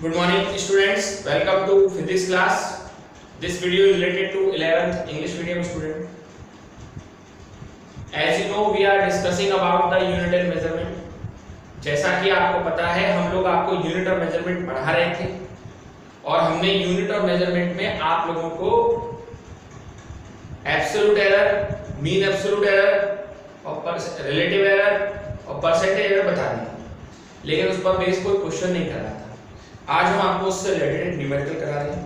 Good morning students, welcome to physics class. This video is related to 11th English medium student. As you know, we are discussing about the unit and measurement. जैसा कि आपको पता है हम लोग आपको unit और measurement पढ़ा रहे थे और हमने यूनिट और मेजरमेंट में आप लोगों को absolute error, mean absolute error और रिलेटिव एरर और परसेंटेज एरर बता दी, लेकिन उस पर बेस कोई क्वेश्चन नहीं कर रहा था। आज हम आपको उससे रिलेटेड न्यूमेरिकल करा रहे हैं।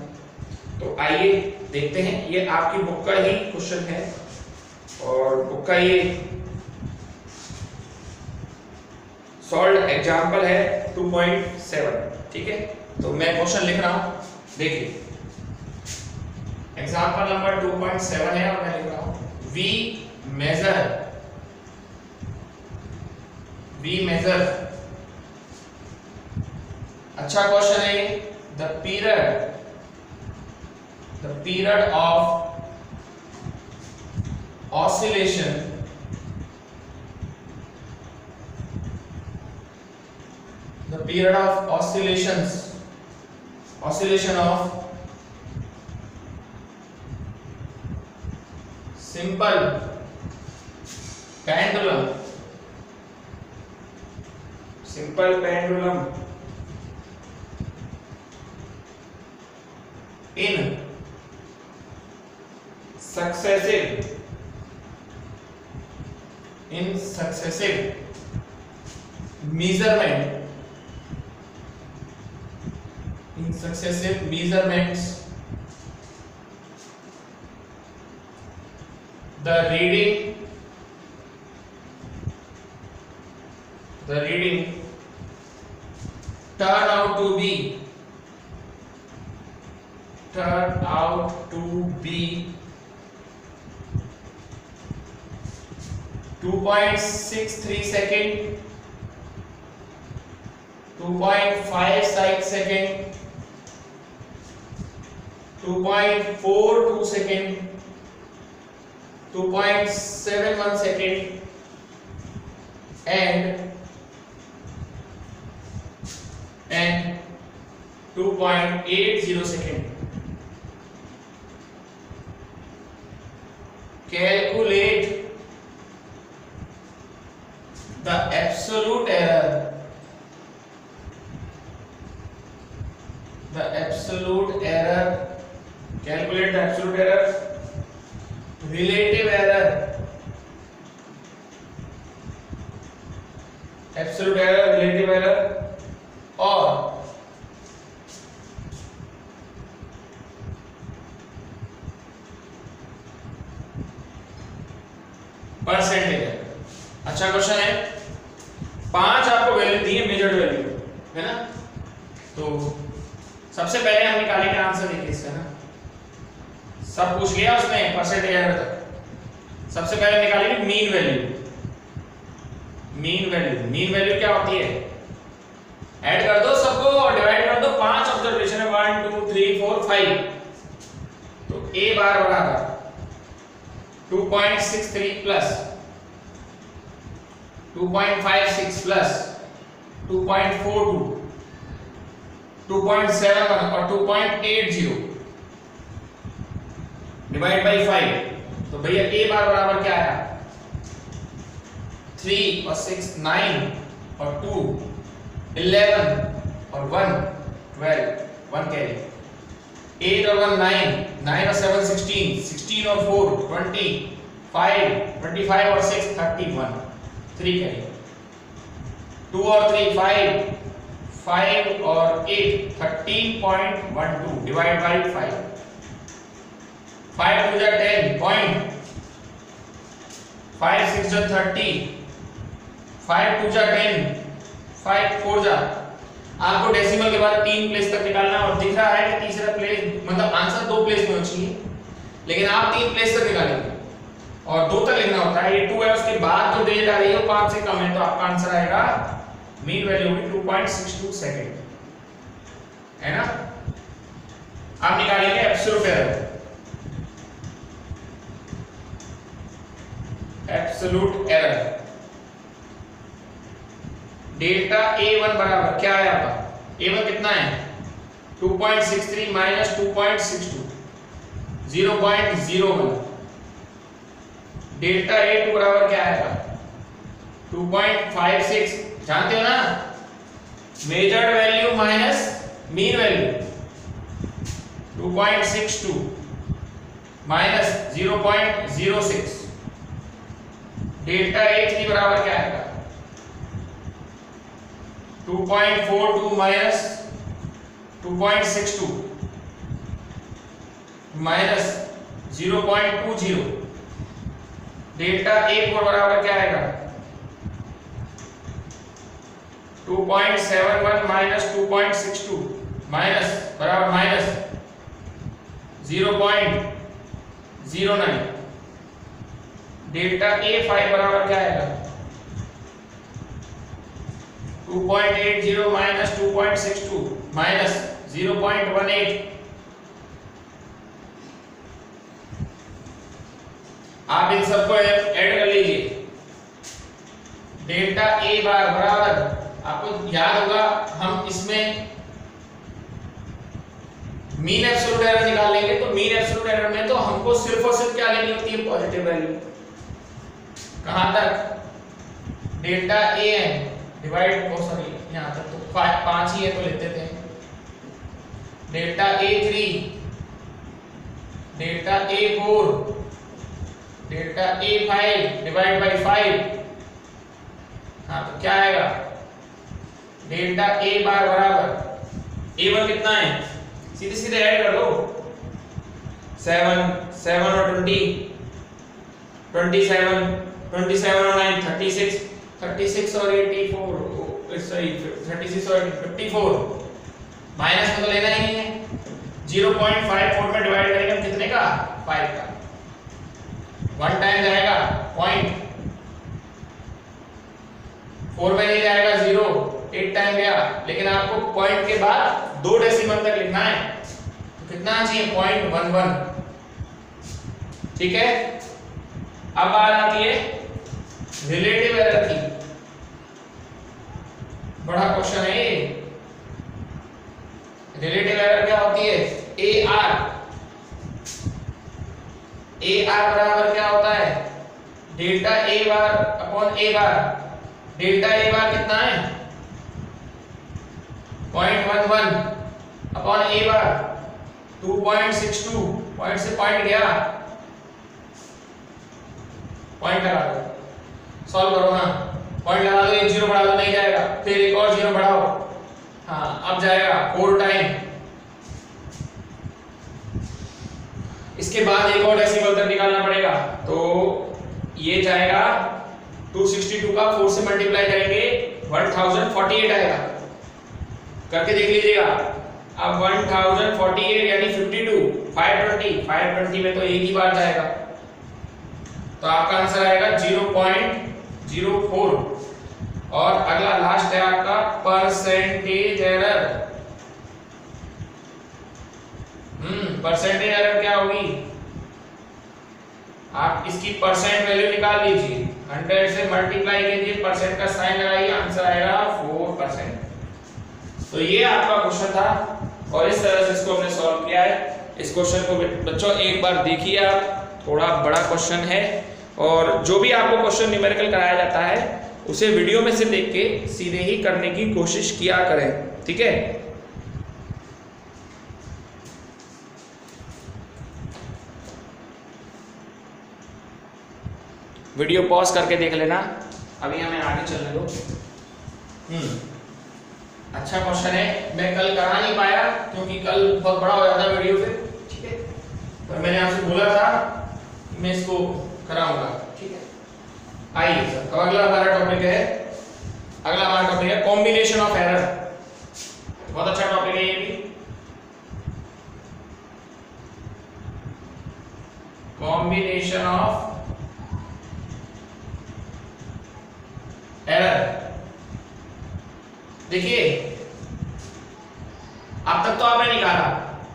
तो आइए देखते हैं, ये आपकी बुक का ही क्वेश्चन है और बुक का ये सॉल्व एग्जांपल है 2.7। ठीक है, तो मैं क्वेश्चन लिख रहा हूं, देखिए एग्जांपल नंबर 2.7 है और मैं लिख रहा हूं वी मेजर। अच्छा क्वेश्चन है ये। The period of oscillation oscillation of simple pendulum in successive measurements, the reading turn out to be 2.63 second, 2.56 second, 2.42 second, 2.71 second and 2.80 second. Calculate the absolute error. Calculate the absolute error, relative error, relative error और percentage. अच्छा question है। 5 आपको value दी है, measured value है ना। तो सबसे पहले हम निकालेंगे आंसर, देखिए इसका ना, सब पूछ गया उसने परसेंटेज एरर तक। सबसे पहले निकालेंगे मीन वैल्यू क्या होती है, ऐड कर दो सबको और डिवाइड कर दो। 5 ऑब्जर्वेशन है, 1 2 3 4 5। तो a बार बराबर 2.63 प्लस 2.56 प्लस 2.42 2.71 और 2.80 डिवाइड बाई 5। तो भैया a बार बराबर क्या आया, 3 और 6 9 और 2 11 और 1 12, 1 कैरी, 8 और 1 9, 9 और 7 16, 16 और 4 20, 5 25 और 6 31, 3 कैरी, 2 और 3 5, 5 और 8 13.12 डिवाइड बाई 5। 5 2 जा 10 पॉइंट, 5 6 जा 30, 5 2 जा 10, 5 4 जा। आपको डेसिमल के बाद 3 प्लेस तक निकालना और दिख रहा है कि तीसरा प्लेस मतलब आंसर 2 प्लेस में होना चाहिए, लेकिन आप 3 प्लेस तक निकालेंगे और 2 तक लिखना होता है। ये 2 है, उसके बाद जो दे जा रही है 5 से कम है, तो आपका आंसर आएगा मीन वैल्यू होगी 2.62 सेकंड, है ना। आप निकालेंगे absolute error. Absolute error delta A1 बराबर क्या है आपका, A1 कितना है 2.63 माइनस 2.62 0.01। डेल्टा A2 बराबर क्या आएगा 2.56, जानते हो ना, measured value minus mean value, 2.62 minus 0.06। Delta A3 बराबर क्या आएगा 2.42 माइनस 2.62 माइनस 0.20। डेल्टा A4 बराबर क्या आएगा 2.71 माइनस 2.62 माइनस बराबर माइनस 0.09। डेल्टा A5 बराबर क्या आएगा 2.80 माइनस 2.62 माइनस 0.18। आप इन सबको ऐड कर लीजिए। डेल्टा A बार बराबर, आपको याद होगा हम इसमें मीन एब्सोल्यूट एरर निकाल लेंगे, तो मीन एब्सोल्यूट एरर में तो हमको सिर्फ और सिर्फ क्या लेनी होती है पॉजिटिव वैल्यू। कहां तक डेल्टा AM डिवाइड, सॉरी यहां तक तो 5 ही है तो लेते थे। Delta A3, delta A4, delta A5 divide by 5। हाँ तो क्या आएगा डेल्टा A बार बराबर A1 कितना है, सीधे सीधे ऐड कर दो, 7 और 20, 27 और 9 36, 36 और 84, सॉरी 36 और 54। माइनस में तो लेना ही नहीं है, 0.54 में डिवाइड करेंगे हम कितने का 5 का। 1 टाइम जाएगा पॉइंट, 4 में नहीं जाएगा 0, 8 टाइम गया, लेकिन आपको पॉइंट के बाद 2 डेसिमल तक लिखना है, तो कितना चाहिए 0.11। ठीक है, अब बात आती है रिलेटिव एरर की। बड़ा क्वेश्चन है ये। रिलेटिव एरर क्या होती है AR बराबर क्या होता है delta A bar upon A bar. Delta A बार कितना है 0.11 अपॉन A बार 2.62। पॉइंट से पॉइंट गया, पॉइंट लगा दो, सॉल्व करो। हाँ पॉइंट लगा दो, एक 0 बढ़ा दो, नहीं जाएगा, फिर एक और 0 बढ़ाओ, हाँ अब जाएगा 4 टाइम। इसके बाद एक और डेसिमल तक निकालना पड़ेगा, तो ये जाएगा 262 का 4 से मल्टीप्लाई करेंगे 1048 आएगा, करके देख लीजिएगा। अब 1048 यानी 52, 520 में तो एक ही बार जाएगा, तो आपका आंसर आएगा 0.04। और अगला लास्ट है आपका परसेंटेज एरर। परसेंटेज एरर क्या होगी, आप इसकी परसेंट वैल्यू निकाल लीजिए, 100 से मल्टीप्लाई कीजिए, परसेंट का साइन लगाइए, आंसर आएगा 4%। तो ये आपका क्वेश्चन था और इस तरह से इसको हमने सॉल्व किया है। इस क्वेश्चन को बच्चों एक बार देखिए आप, थोड़ा बड़ा क्वेश्चन है और जो भी आपको क्वेश्चन न्यूमेरिकल कराया जाता है उसे वीडियो में से देख के सीधे ही करने की कोशिश किया करें, ठीक है। वीडियो पॉज करके देख लेना, अभी हमें आगे चलने दो। अच्छा क्वेश्चन है, मैं कल करा नहीं पाया क्योंकि कल बहुत बड़ा हो जाता वीडियो फिर, ठीक है, पर मैंने आपसे बोला था कि मैं इसको कराऊंगा, ठीक है। आइए सर, अब अगला हमारा टॉपिक है कॉम्बिनेशन ऑफ एरर। बहुत अच्छा टॉपिक है ये भी, कॉम्बिनेशन ऑफ एरर। देखिए अब तक तो आपने निकाला,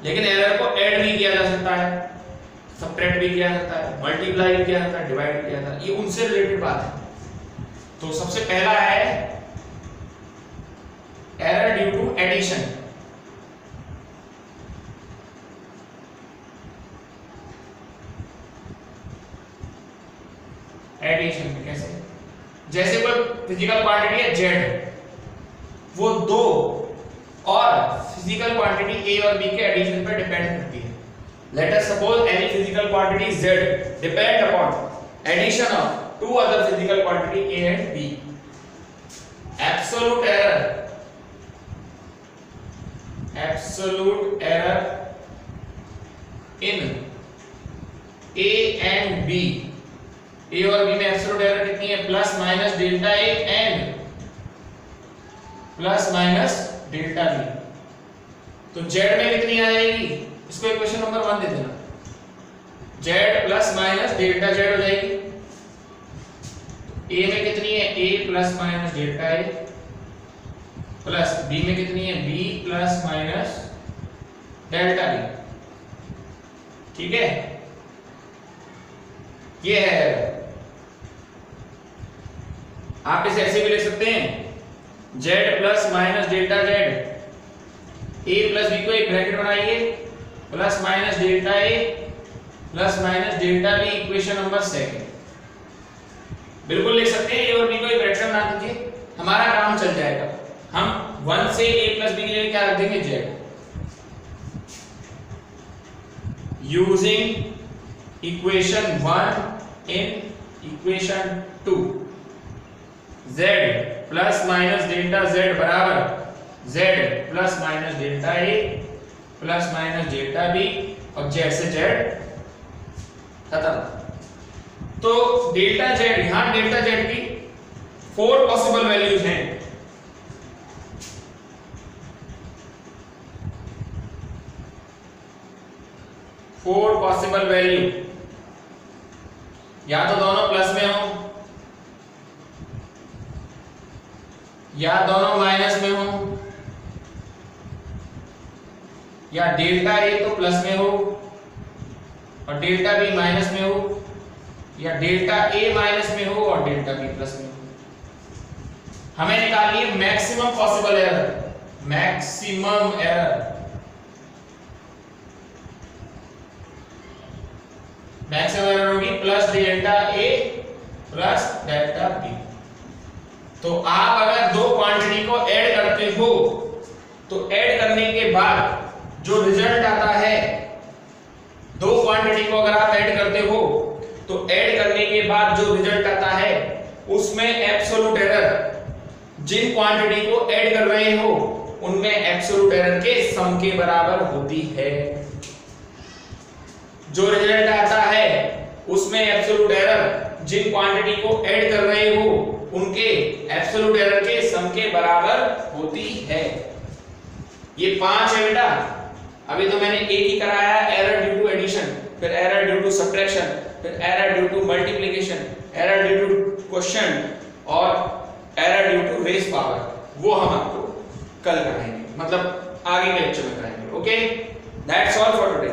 लेकिन एरर को ऐड भी किया जा सकता है, सबट्रैक्ट भी किया जाता है, मल्टीप्लाई भी किया जाता है, डिवाइड भी किया जाता है, ये उनसे रिलेटेड बात है। तो सबसे पहला है error due to addition. Addition में। कैसे? जैसे कोई फिजिकल क्वांटिटी है z, वो दो और फिजिकल क्वांटिटी a और b के एडिशन पर डिपेंड करती है। Let us suppose any physical quantity z depend upon addition of two other physical quantity a and b। Absolute error in a and b, a और b में absolute error कितनी है? Plus minus delta a and plus minus delta b। तो z में कितनी आ जाएगी? इसको equation number 1 दे देना, z plus minus delta z हो जाएगी। a में कितनी है? a plus minus delta a, plus b में कितनी है? b plus minus delta b। ठीक है, ये है। आप इसे ऐसे भी लिख सकते हैं, z plus minus delta z, a plus b को एक ब्रैकेट बनाइए, plus minus delta a plus minus delta b, equation number 2। बिल्कुल लिख सकते हैं, a और b को एक ब्रैकेट बना दीजिए, हमारा काम चल जाएगा। हम 1 से a प्लस b के लिए क्या रख देंगे? z। Using equation 1 in equation 2, z plus minus delta z बराबर z plus minus delta a plus minus delta b, और z से z खत्म। तो डेल्टा z, यहां डेल्टा z की 4 पॉसिबल वैल्यूज हैं। फोर पॉसिबल वैल्यू, या तो दोनों प्लस में हो, या दोनों माइनस में हो, या डेल्टा a तो प्लस में हो और डेल्टा b माइनस में हो, या डेल्टा a माइनस में हो और डेल्टा b प्लस में हो। हमें निकालनी है maximum possible error. Maximum error, maximum error होगी plus delta a plus delta b। तो आप अगर दो क्वांटिटी को ऐड करते हो तो ऐड करने के बाद जो रिजल्ट आता है, दो क्वांटिटी को अगर आप ऐड करते हो तो ऐड करने के बाद जो रिजल्ट आता है उसमें एब्सोल्यूट एरर, जिन क्वांटिटी को ऐड कर रहे हो उनमें एब्सोल्यूट एरर के सम के बराबर होती है। जो रिजल्ट आता है उसमें एब्सोल्यूट एरर जिन क्वांटिटी को ऐड कर रहे हो उनके एब्सोल्यूट एरर के सम के बराबर होती है। ये 5 है बेटा। अभी तो मैंने एक ही कराया, एरर ड्यू टू एडिशन, फिर एरर ड्यू टू सब्ट्रैक्शन, फिर error due to multiplication, error due to quotient और error due to raise power. वो हम आपको कल कराएंगे, मतलब आगे के लेक्चर में कराएंगे। Okay, that's all for today.